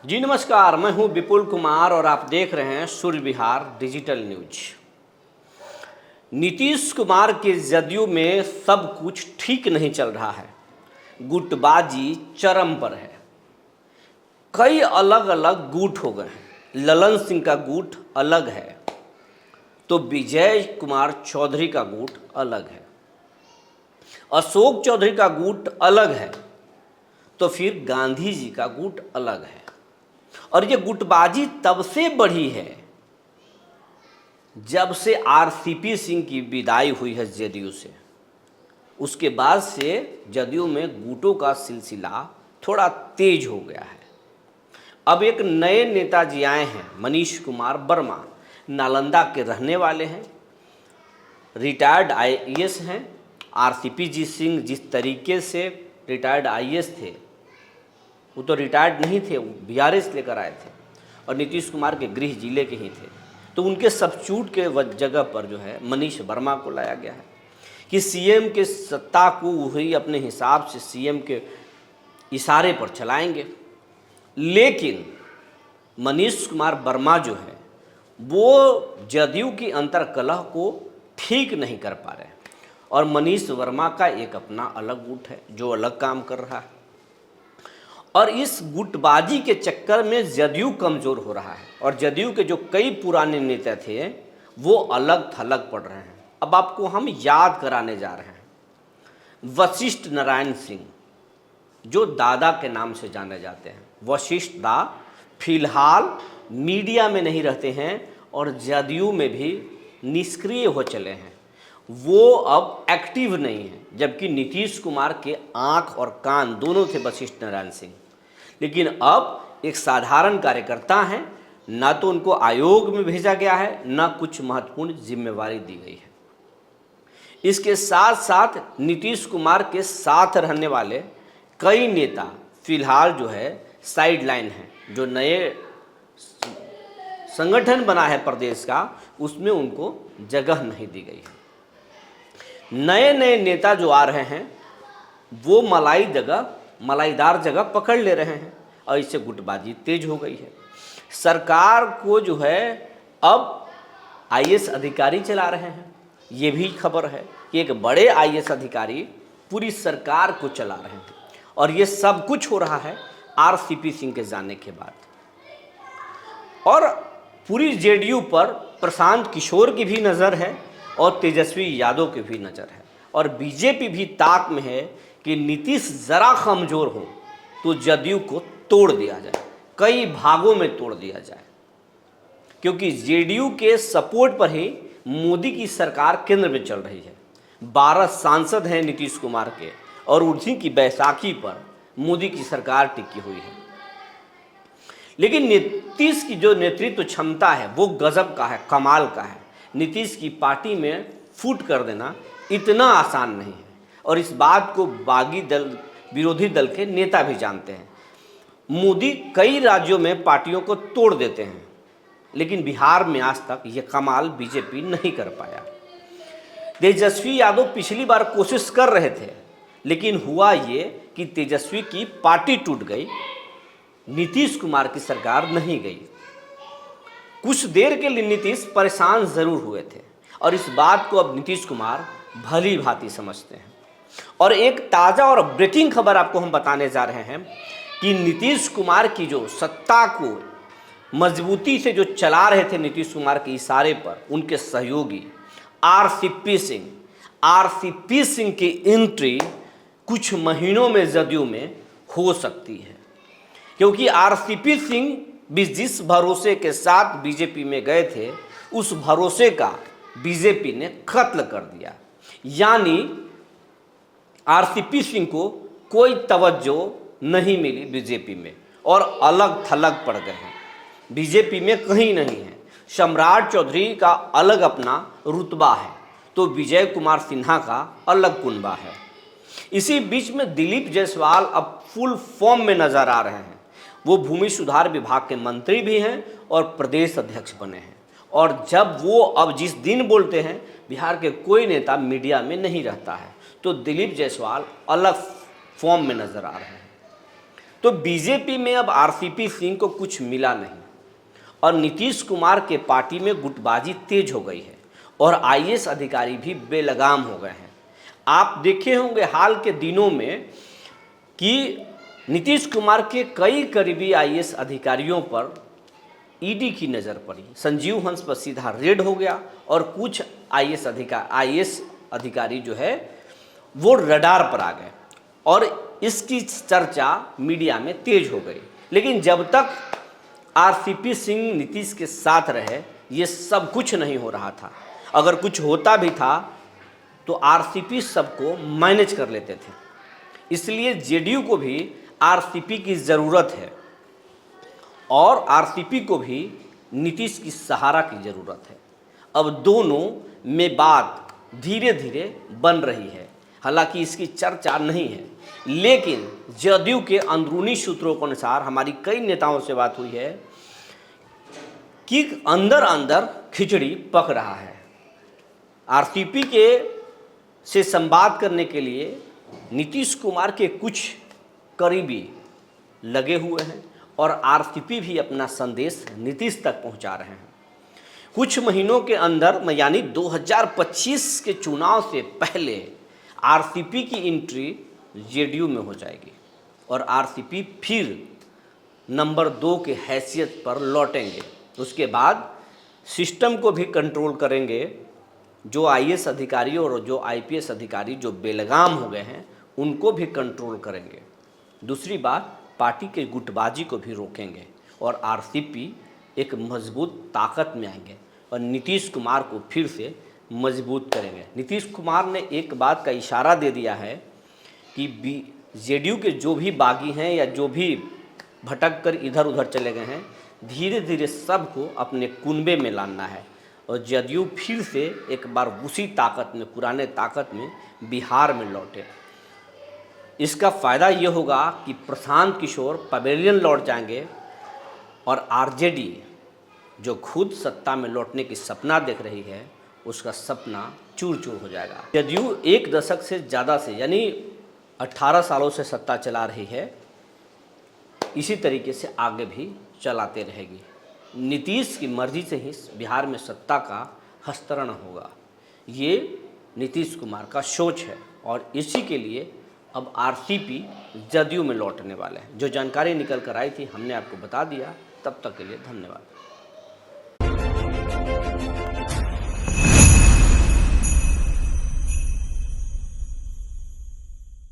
जी नमस्कार, मैं हूं विपुल कुमार और आप देख रहे हैं सूर्य विहार डिजिटल न्यूज। नीतीश कुमार के जदयू में सब कुछ ठीक नहीं चल रहा है। गुटबाजी चरम पर है। कई अलग अलग गुट हो गए हैं। ललन सिंह का गुट अलग है तो विजय कुमार चौधरी का गुट अलग है, अशोक चौधरी का गुट अलग है तो फिर गांधी जी का गुट अलग है। और ये गुटबाजी तब से बढ़ी है जब से आरसीपी सिंह की विदाई हुई है जदयू से। उसके बाद से जदयू में गुटों का सिलसिला थोड़ा तेज हो गया है। अब एक नए नेताजी आए हैं, मनीष कुमार वर्मा, नालंदा के रहने वाले हैं, रिटायर्ड आईएएस हैं। आरसीपी जी सिंह जिस तरीके से रिटायर्ड आईएएस थे, वो तो रिटायर्ड नहीं थे, वो बीआरएस लेकर आए थे और नीतीश कुमार के गृह जिले के ही थे। तो उनके सब्स्टिट्यूट के जगह पर जो है मनीष वर्मा को लाया गया है कि सीएम के सत्ता को वही अपने हिसाब से सीएम के इशारे पर चलाएंगे। लेकिन मनीष कुमार वर्मा जो है वो जदयू की अंतर्कलह को ठीक नहीं कर पा रहे हैं और मनीष वर्मा का एक अपना अलग गुट है जो अलग काम कर रहा है। और इस गुटबाजी के चक्कर में जदयू कमज़ोर हो रहा है और जदयू के जो कई पुराने नेता थे वो अलग थलग पड़ रहे हैं। अब आपको हम याद कराने जा रहे हैं वशिष्ठ नारायण सिंह, जो दादा के नाम से जाने जाते हैं। वशिष्ठ दा फिलहाल मीडिया में नहीं रहते हैं और जदयू में भी निष्क्रिय हो चले हैं। वो अब एक्टिव नहीं है, जबकि नीतीश कुमार के आंख और कान दोनों थे वशिष्ठ नारायण सिंह। लेकिन अब एक साधारण कार्यकर्ता हैं, ना तो उनको आयोग में भेजा गया है, ना कुछ महत्वपूर्ण जिम्मेवारी दी गई है। इसके साथ साथ नीतीश कुमार के साथ रहने वाले कई नेता फिलहाल जो है साइड लाइन हैं। जो नए संगठन बना है प्रदेश का, उसमें उनको जगह नहीं दी गई है। नए नए नेता जो आ रहे हैं वो मलाईदार जगह पकड़ ले रहे हैं और इससे गुटबाजी तेज हो गई है। सरकार को जो है अब आईएएस अधिकारी चला रहे हैं। ये भी खबर है कि एक बड़े आईएएस अधिकारी पूरी सरकार को चला रहे हैं और ये सब कुछ हो रहा है आरसीपी सिंह के जाने के बाद। और पूरी जेडीयू पर प्रशांत किशोर की भी नज़र है और तेजस्वी यादव की भी नज़र है और बीजेपी भी ताक में है कि नीतीश ज़रा कमज़ोर हो तो जदयू को तोड़ दिया जाए, कई भागों में तोड़ दिया जाए, क्योंकि जेडीयू के सपोर्ट पर ही मोदी की सरकार केंद्र में चल रही है। 12 सांसद हैं नीतीश कुमार के और उसी की बैसाखी पर मोदी की सरकार टिकी हुई है। लेकिन नीतीश की जो नेतृत्व क्षमता है वो गजब का है, कमाल का है। नीतीश की पार्टी में फूट कर देना इतना आसान नहीं है और इस बात को बागी दल, विरोधी दल के नेता भी जानते हैं। मोदी कई राज्यों में पार्टियों को तोड़ देते हैं, लेकिन बिहार में आज तक ये कमाल बीजेपी नहीं कर पाया। तेजस्वी यादव पिछली बार कोशिश कर रहे थे, लेकिन हुआ ये कि तेजस्वी की पार्टी टूट गई, नीतीश कुमार की सरकार नहीं गई। कुछ देर के लिए नीतीश परेशान जरूर हुए थे और इस बात को अब नीतीश कुमार भली भांति समझते हैं। और एक ताज़ा और ब्रेकिंग खबर आपको हम बताने जा रहे हैं कि नीतीश कुमार की जो सत्ता को मजबूती से जो चला रहे थे नीतीश कुमार के इशारे पर, उनके सहयोगी आरसीपी सिंह की एंट्री कुछ महीनों में जदयू में हो सकती है, क्योंकि आरसीपी सिंह भी जिस भरोसे के साथ बीजेपी में गए थे उस भरोसे का बीजेपी ने कत्ल कर दिया। यानी आरसीपी सिंह को कोई तवज्जो नहीं मिली बीजेपी में और अलग थलग पड़ गए हैं, बीजेपी में कहीं नहीं है। सम्राट चौधरी का अलग अपना रुतबा है तो विजय कुमार सिन्हा का अलग कुनबा है। इसी बीच में दिलीप जायसवाल अब फुल फॉर्म में नजर आ रहे हैं। वो भूमि सुधार विभाग के मंत्री भी हैं और प्रदेश अध्यक्ष बने हैं और जब वो अब जिस दिन बोलते हैं बिहार के कोई नेता मीडिया में नहीं रहता है, तो दिलीप जायसवाल अलग फॉर्म में नजर आ रहे हैं। तो तो बीजेपी में अब आरसीपी सिंह को कुछ मिला नहीं और नीतीश कुमार के पार्टी में गुटबाजी तेज हो गई है और आईएएस अधिकारी भी बेलगाम हो गए हैं। आप देखे होंगे हाल के दिनों में कि नीतीश कुमार के कई करीबी आईएएस अधिकारियों पर ईडी की नज़र पड़ी, संजीव हंस पर सीधा रेड हो गया और कुछ आईएएस अधिकारी जो है वो रडार पर आ गए और इसकी चर्चा मीडिया में तेज हो गई। लेकिन जब तक आरसीपी सिंह नीतीश के साथ रहे ये सब कुछ नहीं हो रहा था। अगर कुछ होता भी था तो आरसीपी सबको मैनेज कर लेते थे। इसलिए जेडीयू को भी आरसीपी की ज़रूरत है और आरसीपी को भी नीतीश की सहारा की ज़रूरत है। अब दोनों में बात धीरे धीरे बन रही है, हालांकि इसकी चर्चा नहीं है, लेकिन जदयू के अंदरूनी सूत्रों के अनुसार हमारी कई नेताओं से बात हुई है कि अंदर अंदर खिचड़ी पक रहा है। आरसीपी के से संवाद करने के लिए नीतीश कुमार के कुछ करीबी लगे हुए हैं और आरसीपी भी अपना संदेश नीतीश तक पहुंचा रहे हैं। कुछ महीनों के अंदर यानी 2025 के चुनाव से पहले आरसीपी की एंट्री जेडीयू में हो जाएगी और आरसीपी फिर नंबर 2 के हैसियत पर लौटेंगे। उसके बाद सिस्टम को भी कंट्रोल करेंगे। जो आईएएस अधिकारी और जो आईपीएस अधिकारी जो बेलगाम हो गए हैं उनको भी कंट्रोल करेंगे। दूसरी बात, पार्टी के गुटबाजी को भी रोकेंगे और आरसीपी एक मजबूत ताकत में आएंगे और नीतीश कुमार को फिर से मजबूत करेंगे। नीतीश कुमार ने एक बात का इशारा दे दिया है कि जेडीयू के जो भी बागी हैं या जो भी भटक कर इधर उधर चले गए हैं, धीरे धीरे सबको अपने कुनबे में लाना है और जदयू फिर से एक बार उसी ताकत में, पुराने ताकत में बिहार में लौटे। इसका फ़ायदा ये होगा कि प्रशांत किशोर पवेलियन लौट जाएंगे और आरजेडी जो खुद सत्ता में लौटने की सपना देख रही है उसका सपना चूर चूर हो जाएगा। जदयू एक दशक से ज़्यादा से यानी 18 सालों से सत्ता चला रही है, इसी तरीके से आगे भी चलाते रहेगी। नीतीश की मर्जी से ही बिहार में सत्ता का हस्तांतरण होगा, ये नीतीश कुमार का सोच है और इसी के लिए अब आरसीपी जदयू में लौटने वाले हैं। जो जानकारी निकल कर आई थी हमने आपको बता दिया। तब तक के लिए धन्यवाद।